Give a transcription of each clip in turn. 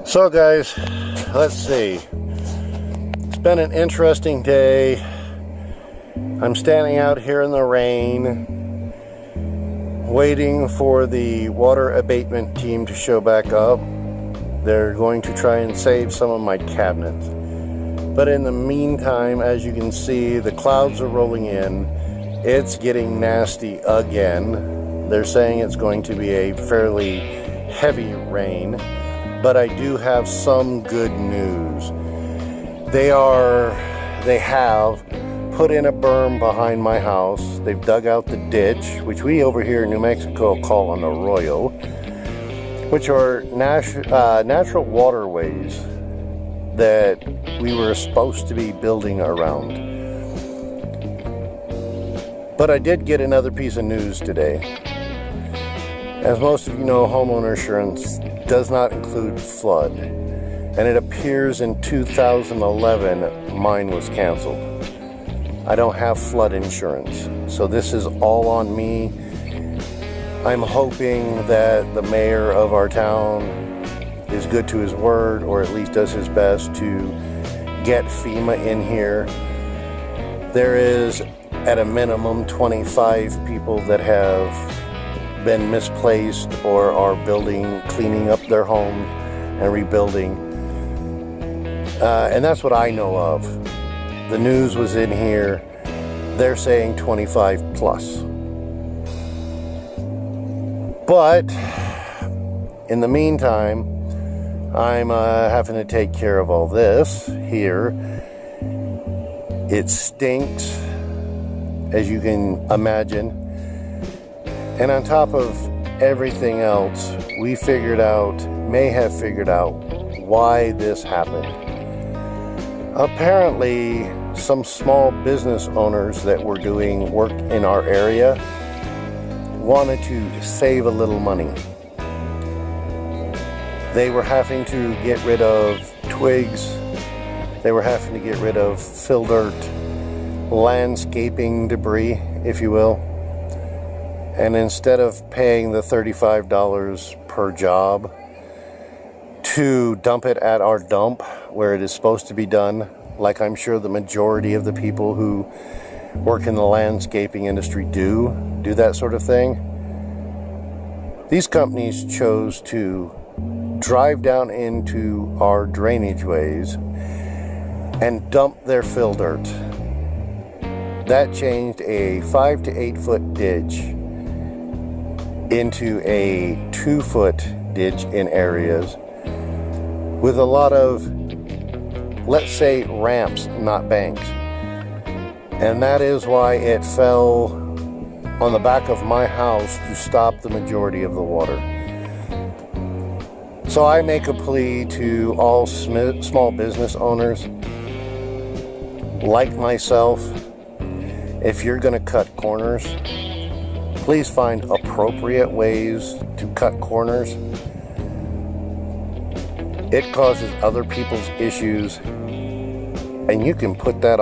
So guys, let's see. It's been an interesting day. I'm standing out here in the rain, waiting for the water abatement team to show back up. They're going to try and save some of my cabinets. But in the meantime, as you can see, the clouds are rolling in. It's getting nasty again. They're saying it's going to be a fairly heavy rain. But I do have some good news. They have put in a berm behind my house. They've dug out the ditch, which we over here in New Mexico call an arroyo, which are natural waterways that we were supposed to be building around. But I did get another piece of news today. As most of you know, homeowner insurance does not include flood, and it appears in 2011 mine was canceled. I don't have flood insurance, so this is all on me. I'm hoping that the mayor of our town is good to his word, or at least does his best to get FEMA in here. There is at a minimum 25 people that have been misplaced or are cleaning up their homes and rebuilding. And that's what I know of. The news was in here. They're saying 25 plus. But in the meantime, I'm having to take care of all this here. It stinks, as you can imagine. And on top of everything else, we may have figured out why this happened. Apparently, some small business owners that were doing work in our area wanted to save a little money. They were having to get rid of twigs. They were having to get rid of fill dirt, landscaping debris, if you will. And instead of paying the $35 per job to dump it at our dump where it is supposed to be done, like I'm sure the majority of the people who work in the landscaping industry do that sort of thing, these companies chose to drive down into our drainage ways and dump their fill dirt. That changed a 5 to 8 foot ditch into a 2-foot ditch in areas with a lot of, let's say, ramps, not banks. And that is why it fell on the back of my house to stop the majority of the water. So I make a plea to all small business owners like myself. If you're going to cut corners, please find appropriate ways to cut corners. It causes other people's issues, and you can put that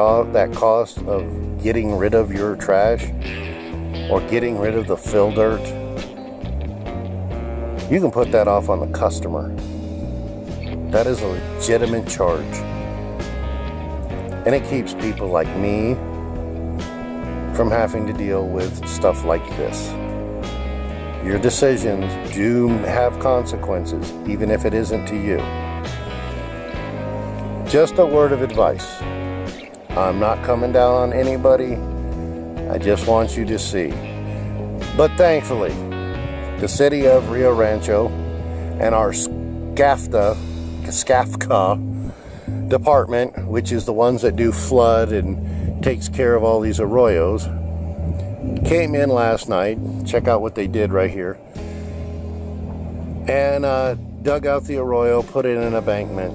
cost of getting rid of your trash or getting rid of the fill dirt, you can put that off on the customer. That is a legitimate charge. And it keeps people like me from having to deal with stuff like this. Your decisions do have consequences, even if it isn't to you. Just a word of advice. I'm not coming down on anybody. I just want you to see. But thankfully, the city of Rio Rancho and our SCAFCA department, which is the ones that do flood and takes care of all these arroyos, came in last night. Check out what they did right here. And dug out the arroyo, put it in an embankment.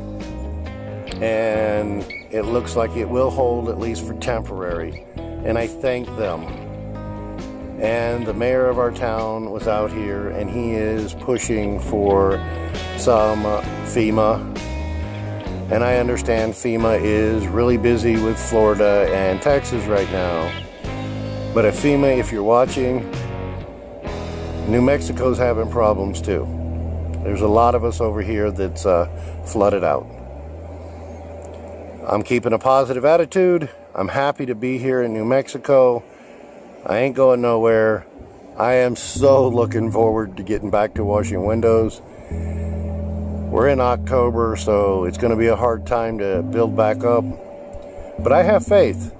And it looks like it will hold, at least for temporary. And I thank them. And the mayor of our town was out here, and he is pushing for some FEMA. And I understand FEMA is really busy with Florida and Texas right now. But if FEMA, if you're watching, New Mexico's having problems too. There's a lot of us over here that's flooded out. I'm keeping a positive attitude. I'm happy to be here in New Mexico. I ain't going nowhere. I am so looking forward to getting back to washing windows. We're in October, so it's going to be a hard time to build back up. But I have faith.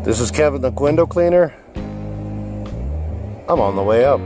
This is Kevin the Window Cleaner. I'm on the way up.